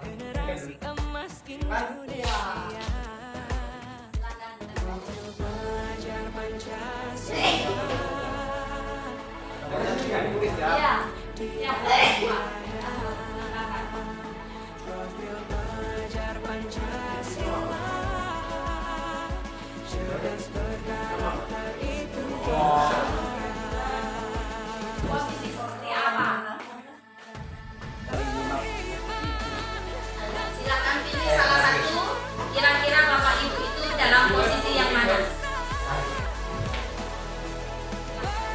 Generasi emas Indonesia. Belajar Pancasila. Iya. Iya. Profil belajar Pancasila. Cerdas berkarakter itu Posisi seperti apa? Silakan pilih salah satu. Kira-kira Bapak Ibu itu dalam posisi yang mana?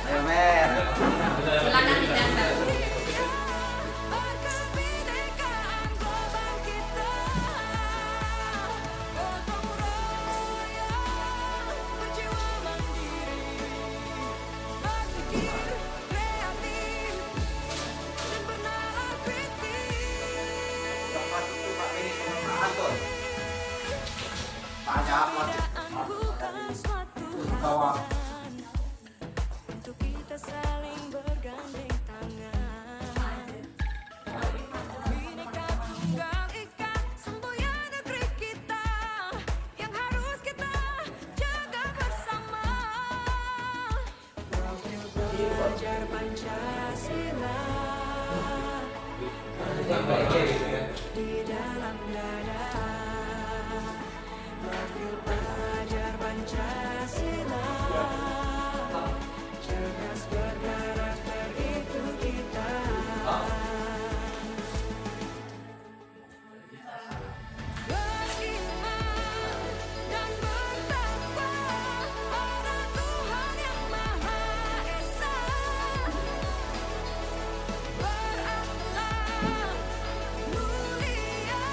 Ayo Mer. Silakan ditempel. kebinekaan global kita. Gotong royong, berjiwa mandiri, berpikir kreatif dan bernalar kritis. Lepas itu Pak Beni sama Pak Anton. Tanya apa? Bukan suatu Bawah. untuk kita saling bergandeng tangan. Bineka Tunggal Ika, semboyan negeri kita yang harus kita jaga bersama. Profil belajar Pancasila di dalam dada. Profil belajar Pancasila. Cerdas berkarakter itu kita. Beriman dan bertakwa pada Tuhan yang Maha Esa. Berakhlak mulia,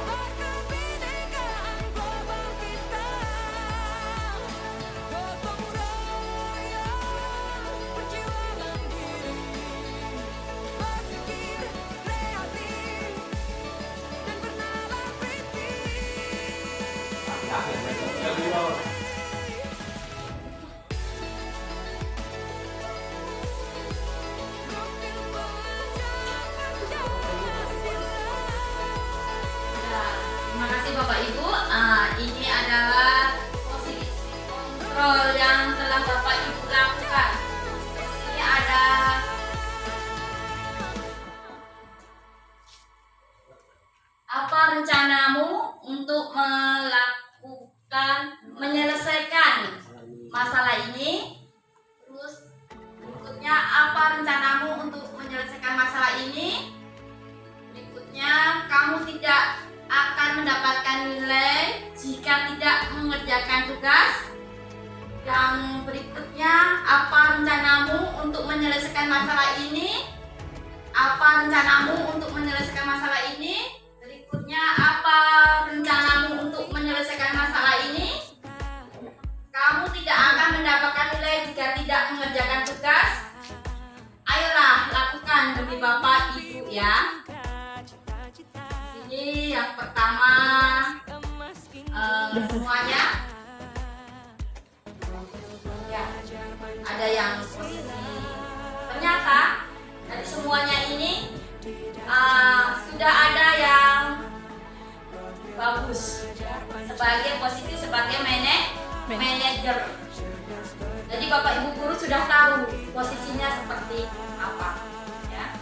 berkebinekaan global kita. Gotong royong, berjiwa mandiri, berpikir kreatif dan bernalar Terima kasih Bapak Ibu. Ini adalah posisi kontrol yang telah Bapak Ibu lakukan. Di sini ada apa rencanamu untuk melakukan tidak akan mendapatkan nilai jika tidak mengerjakan tugas. Yang berikutnya, apa rencanamu untuk menyelesaikan masalah ini? Apa rencanamu untuk menyelesaikan masalah ini? Berikutnya, apa rencanamu untuk menyelesaikan masalah ini? Kamu tidak akan mendapatkan nilai jika tidak mengerjakan tugas. Ayolah, lakukan demi Bapak Ibu ya. Ini yang pertama, semuanya. Ya, ada yang posisi. Ternyata dari semuanya ini sudah ada yang bagus sebagai posisi sebagai manajer. Jadi Bapak Ibu guru sudah tahu posisinya seperti apa, ya.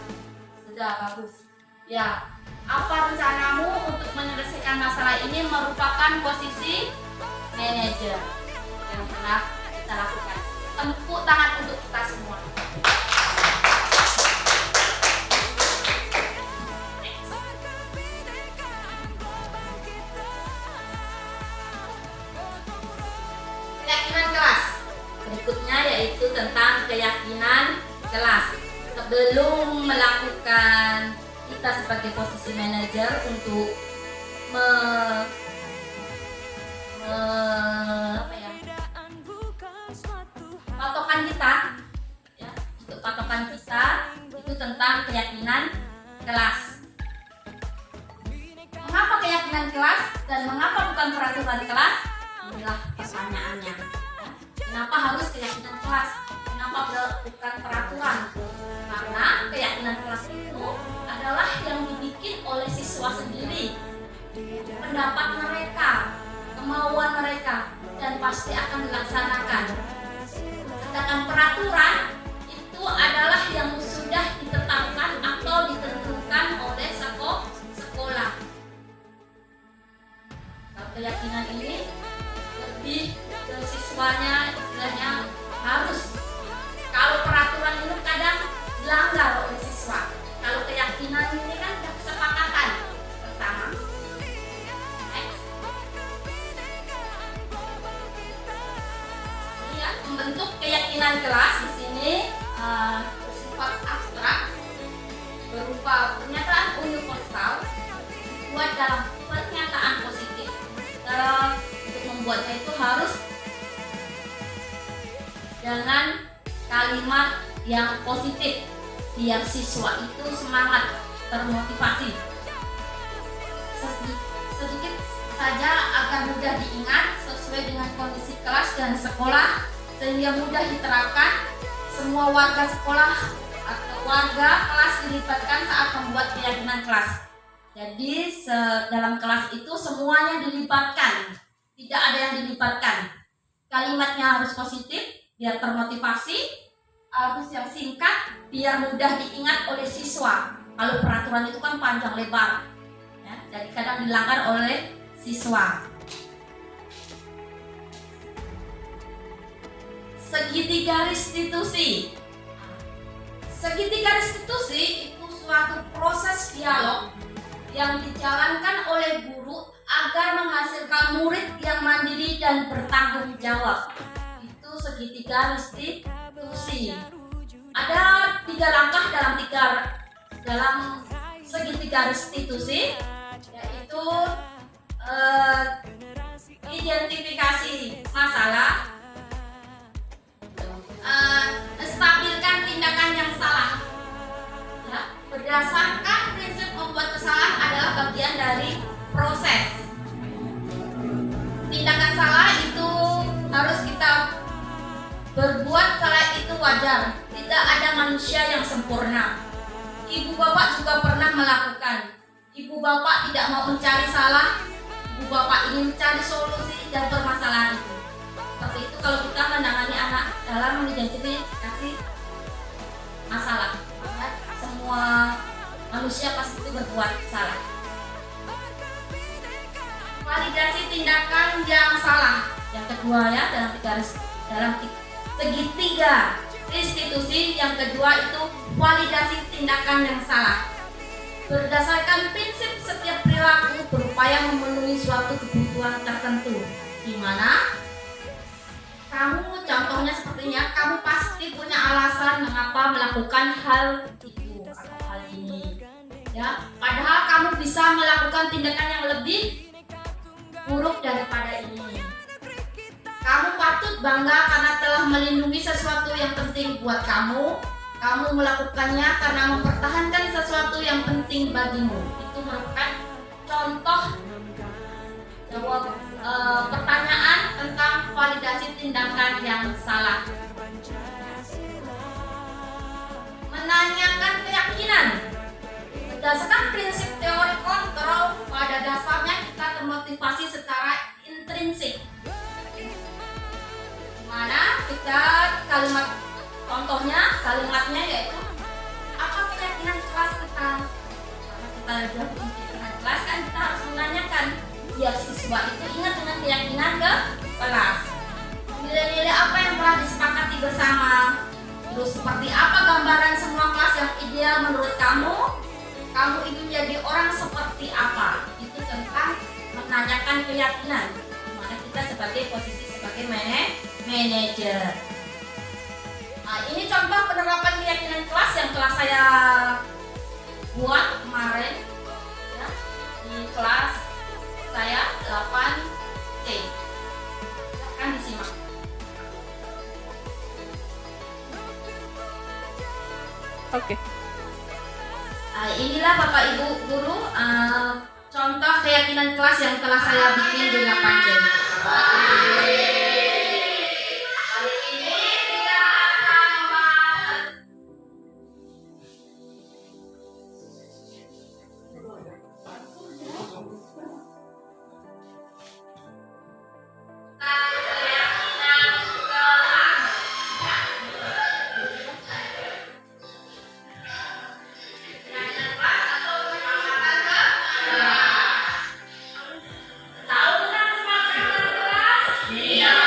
Sudah bagus. Ya, apa rencanamu untuk menyelesaikan masalah ini merupakan posisi manajer yang telah kita lakukan. Tepuk tangan untuk kita semua. Keyakinan kelas. Berikutnya yaitu tentang keyakinan kelas. Sebelum melakukan kita sebagai posisi manajer untuk patokan kita, ya, untuk patokan kita itu tentang keyakinan kelas. Mengapa keyakinan kelas dan mengapa bukan peraturan kelas? Inilah pertanyaannya. Ya. Kenapa harus keyakinan kelas? Kenapa bukan peraturan? Karena keyakinan kelas itu adalah yang dibikin oleh siswa sendiri, pendapat mereka, kemauan mereka, dan pasti akan dilaksanakan. Sedangkan peraturan itu adalah yang sudah ditetapkan atau ditentukan oleh sekolah. Kalau keyakinan ini lebih ke siswanya, istilahnya harus. Kalau peraturan itu kadang dilanggar oleh siswa. Kalau keyakinan ini kan kesepakatan bersama. Next. Ini ya, membentuk keyakinan kelas di sini bersifat abstrak, berupa pernyataan universal buat dalam pernyataan positif. Untuk membuatnya itu harus dengan kalimat yang positif biar siswa itu semangat, termotivasi. Sedikit saja agar mudah diingat sesuai dengan kondisi kelas dan sekolah sehingga mudah diterapkan. Semua warga sekolah atau warga kelas dilibatkan saat membuat keyakinan kelas. Jadi dalam kelas itu semuanya dilibatkan, tidak ada yang dilibatkan. Kalimatnya harus positif biar termotivasi, harus yang singkat biar mudah diingat oleh siswa. Kalau peraturan itu kan panjang lebar, ya, jadi kadang dilanggar oleh siswa. Segitiga restitusi. Segitiga restitusi itu suatu proses dialog yang dijalankan oleh guru agar menghasilkan murid yang mandiri dan bertanggung jawab. Itu segitiga restitusi. Ada 3 langkah dalam segitiga restitusi, yaitu identifikasi masalah, stabilkan tindakan yang salah. Ya, berdasarkan prinsip membuat kesalahan adalah bagian dari proses. Tindakan salah itu harus kita berbuat, salah itu wajar. Tidak ada manusia yang sempurna. Ibu bapak juga pernah melakukan. Ibu bapak tidak mau mencari salah. Ibu bapak ingin mencari solusi dan permasalahan itu. Seperti itu kalau kita menangani anak dalam mengidentifikasi masalah. Ya, semua manusia pasti itu berbuat salah. Validasi tindakan yang salah. Yang kedua ya, dalam segitiga restitusi yang kedua itu validasi tindakan yang salah. Berdasarkan prinsip setiap perilaku berupaya memenuhi suatu kebutuhan tertentu, di mana kamu contohnya sepertinya kamu pasti punya alasan mengapa melakukan hal itu atau hal ini, ya. Padahal kamu bisa melakukan tindakan yang lebih buruk daripada ini. Kamu patut bangga karena telah melindungi sesuatu yang penting buat kamu. Kamu melakukannya karena mempertahankan sesuatu yang penting bagimu. Itu merupakan contoh jawab pertanyaan tentang validasi tindakan yang salah. Menanyakan keyakinan. Berdasarkan prinsip teori kontrol, pada dasarnya kita termotivasi secara intrinsik. Mana kita kalimatnya yaitu apa keyakinan kelas kita. Karena kita sudah keyakinan kelas kan kita harus menanyakan biar siswa itu ingat dengan keyakinan ke kelas. Nilai-nilai apa yang telah disepakati bersama. Terus seperti apa gambaran semua kelas yang ideal menurut kamu? Kamu ingin jadi orang seperti apa? Itu tentang menanyakan keyakinan. Dimana kita sebagai posisi sebagai manajer. Nah, ini contoh penerapan keyakinan kelas yang telah saya buat kemarin, ya, di kelas saya 8C. Silahkan disimak. Oke. Nah, inilah Bapak Ibu guru contoh keyakinan kelas yang telah saya bikin di 8C. Tahu tentang semangat kelas? Iya.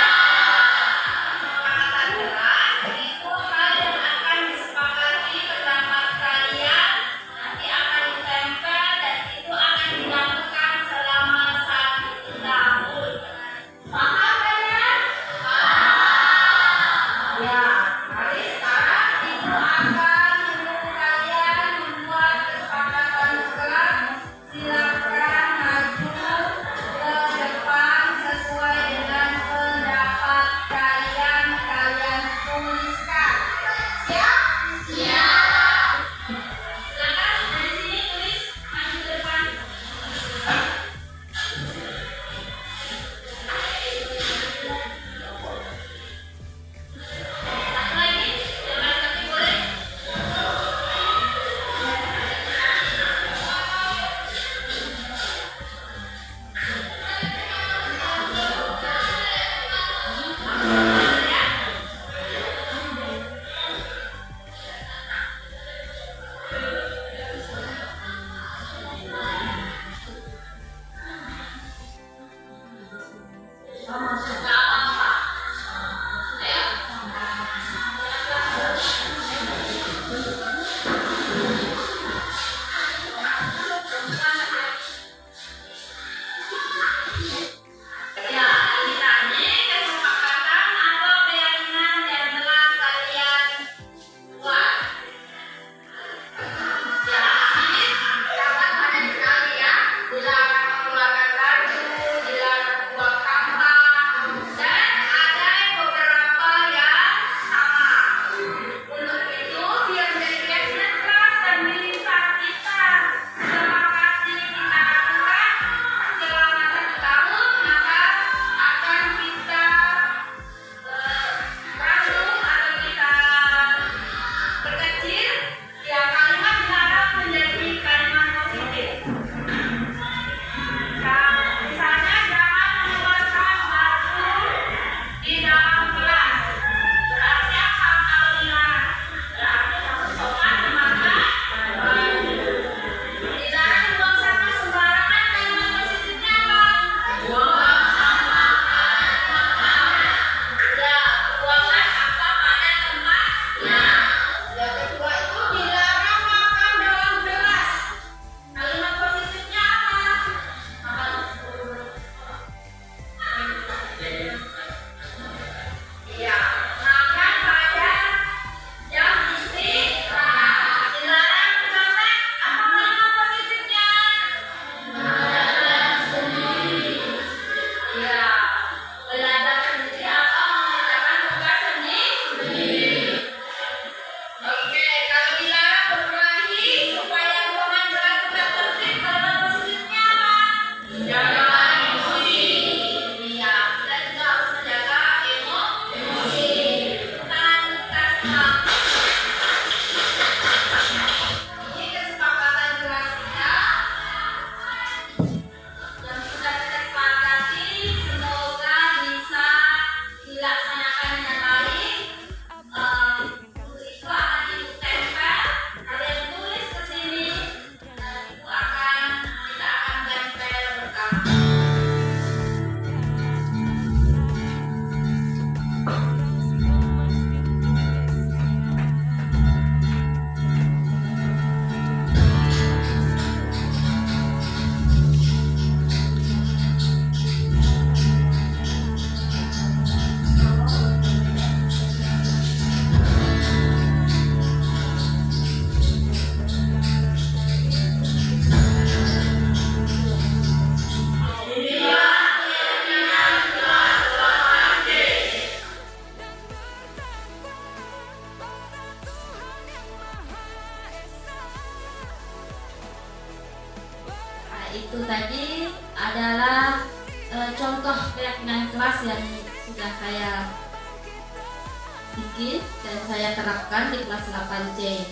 Yaitu tadi adalah contoh keyakinan kelas yang sudah saya bikin dan saya terapkan di kelas 8C.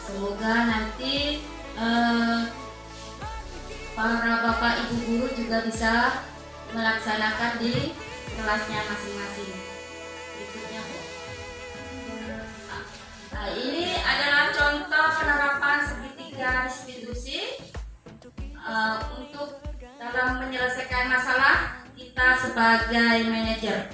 Semoga nanti para bapak ibu guru juga bisa melaksanakan di kelasnya masing-masing. Berikutnya, Bu. Nah, ini adalah contoh penerapan segitiga restitusi untuk dalam menyelesaikan masalah kita sebagai manajer.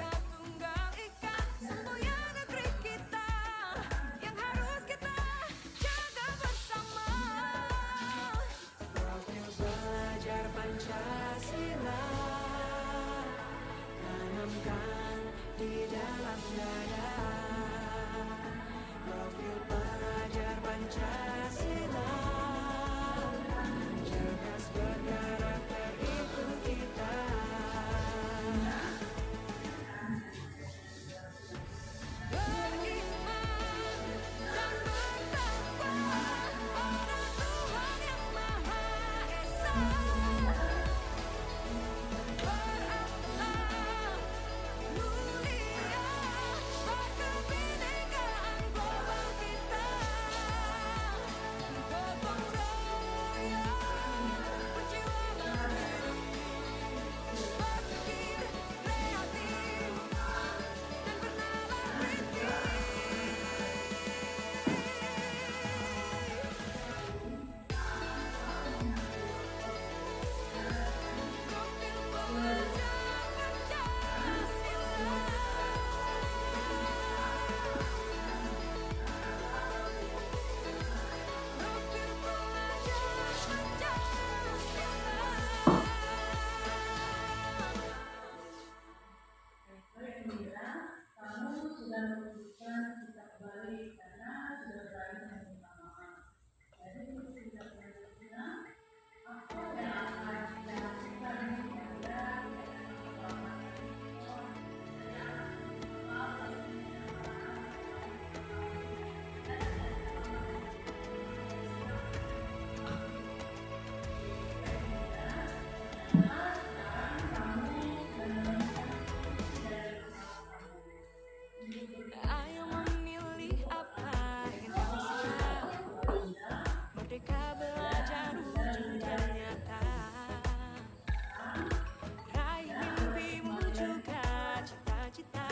Ayo memilih apa yang kau suka. Merdeka belajar wujud yang nyata. Raih mimpimu juga cita-cita.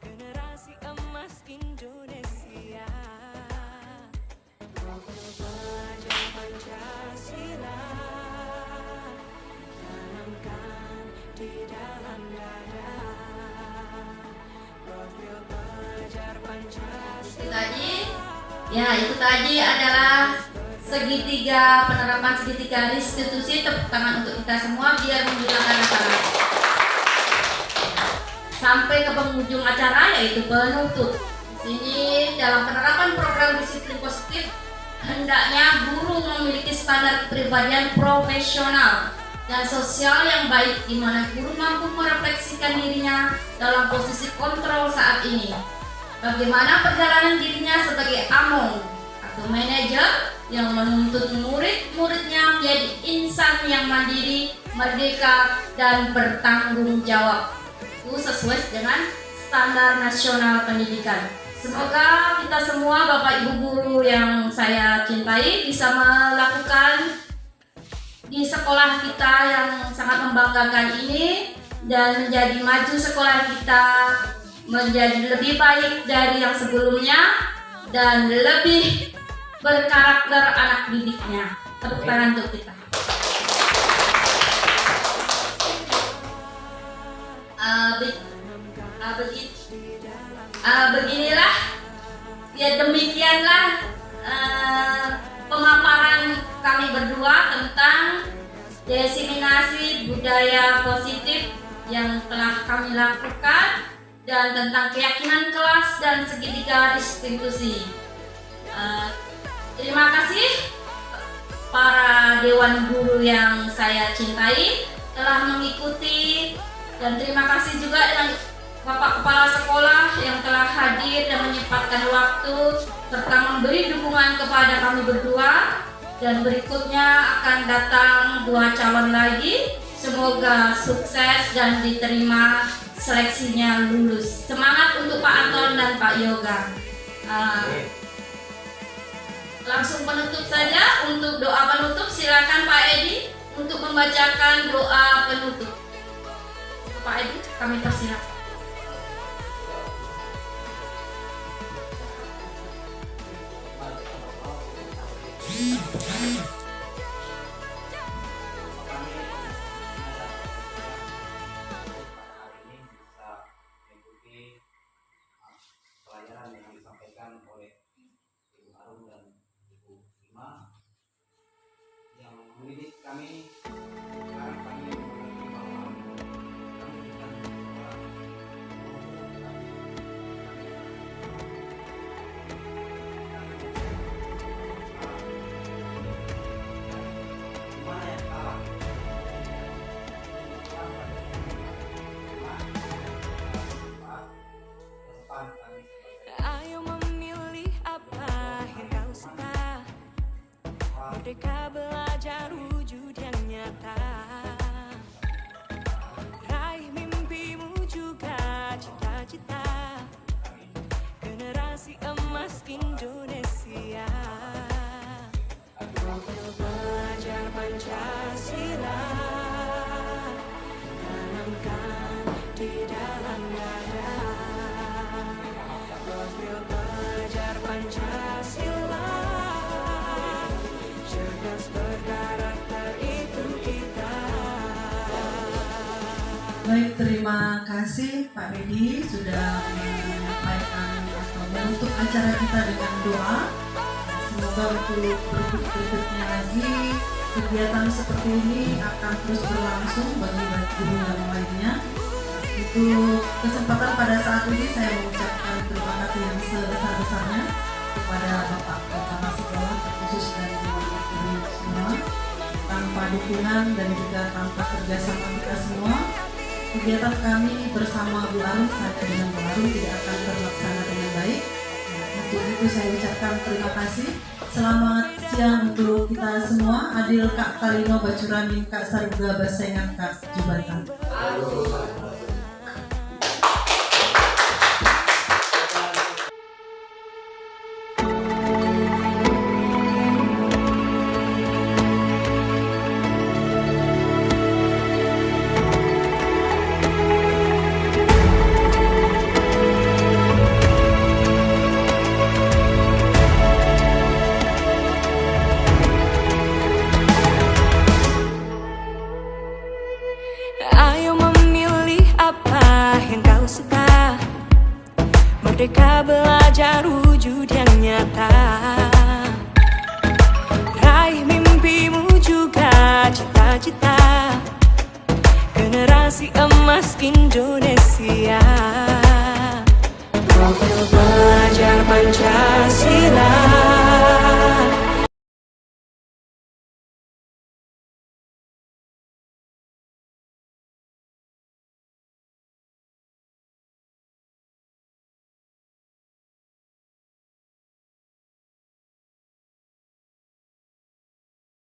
Generasi emas Indonesia. Profil pelajar Pancasila. Tanamkan di dalam dada. Profil pelajar Pancasila. Itu tadi adalah segitiga, penerapan segitiga restitusi. Tepuk tangan untuk kita semua biar menghilangkan acara. Sampai ke penghujung acara yaitu penutup. Di sini dalam penerapan program disiplin positif hendaknya guru memiliki standar kepribadian profesional dan sosial yang baik, di mana guru mampu merefleksikan dirinya dalam posisi kontrol saat ini. Bagaimana perjalanan dirinya sebagai among atau manajer yang menuntut murid-muridnya menjadi insan yang mandiri, merdeka, dan bertanggung jawab. Itu sesuai dengan standar nasional pendidikan. Semoga kita semua Bapak Ibu guru yang saya cintai bisa melakukan di sekolah kita yang sangat membanggakan ini dan menjadi maju sekolah kita menjadi lebih baik dari yang sebelumnya dan lebih berkarakter anak didiknya. Tepuk tangan untuk kita. Beginilah, ya demikianlah pemaparan kami berdua tentang diseminasi budaya positif yang telah kami lakukan dan tentang keyakinan kelas dan segitiga restitusi. Terima kasih para dewan guru yang saya cintai telah mengikuti, dan terima kasih juga dengan Bapak Kepala Sekolah yang telah hadir dan menyempatkan waktu serta memberi dukungan kepada kami berdua. Dan berikutnya akan datang 2 calon lagi. Semoga sukses dan diterima seleksinya lulus. Semangat untuk Pak Anton dan Pak Yoga. Langsung penutup saja. Untuk doa penutup silakan Pak Edi untuk membacakan doa penutup. Pak Edi, kami persilakan. Pelajaran yang disampaikan oleh Ibu Arum dan Ibu Ima yang mendidik kami. Sekarang kami mengerti bahwa kami bukan orang gimana yang salah. Depan kami Ayo memilih apa yang kau suka. Merdeka belajar wujud yang nyata. Raih mimpimu juga cita-cita. Generasi emas Indonesia. Profil belajar Pancasila. Tanamkan di dalam dada. Profil belajar Pancasila. Cerdas berkarakter itu kita. Baik, terima kasih Pak Edi sudah menyampaikan atau menutup acara kita dengan doa. Semoga untuk berikutnya lagi kegiatan seperti ini akan terus berlangsung bagi guru yang lainnya. Untuk kesempatan pada saat ini saya mengucapkan terima kasih yang sebesar-besarnya kepada Bapak Kepala Sekolah terkhusus dari guru semua. Tanpa dukungan dan juga tanpa kerjasama kita semua, kegiatan kami bersama Bu Arum saja dengan Bu Arum tidak akan terlaksana dengan baik. Untuk itu saya ucapkan terima kasih. Selamat siang untuk kita semua. Adil Kak Kalino Bacuramin Kak Saruga Basengan Kak Jubatan. Ayo memilih apa yang kau suka. Merdeka belajar wujud yang nyata. Raih mimpimu juga cita-cita. Generasi emas Indonesia.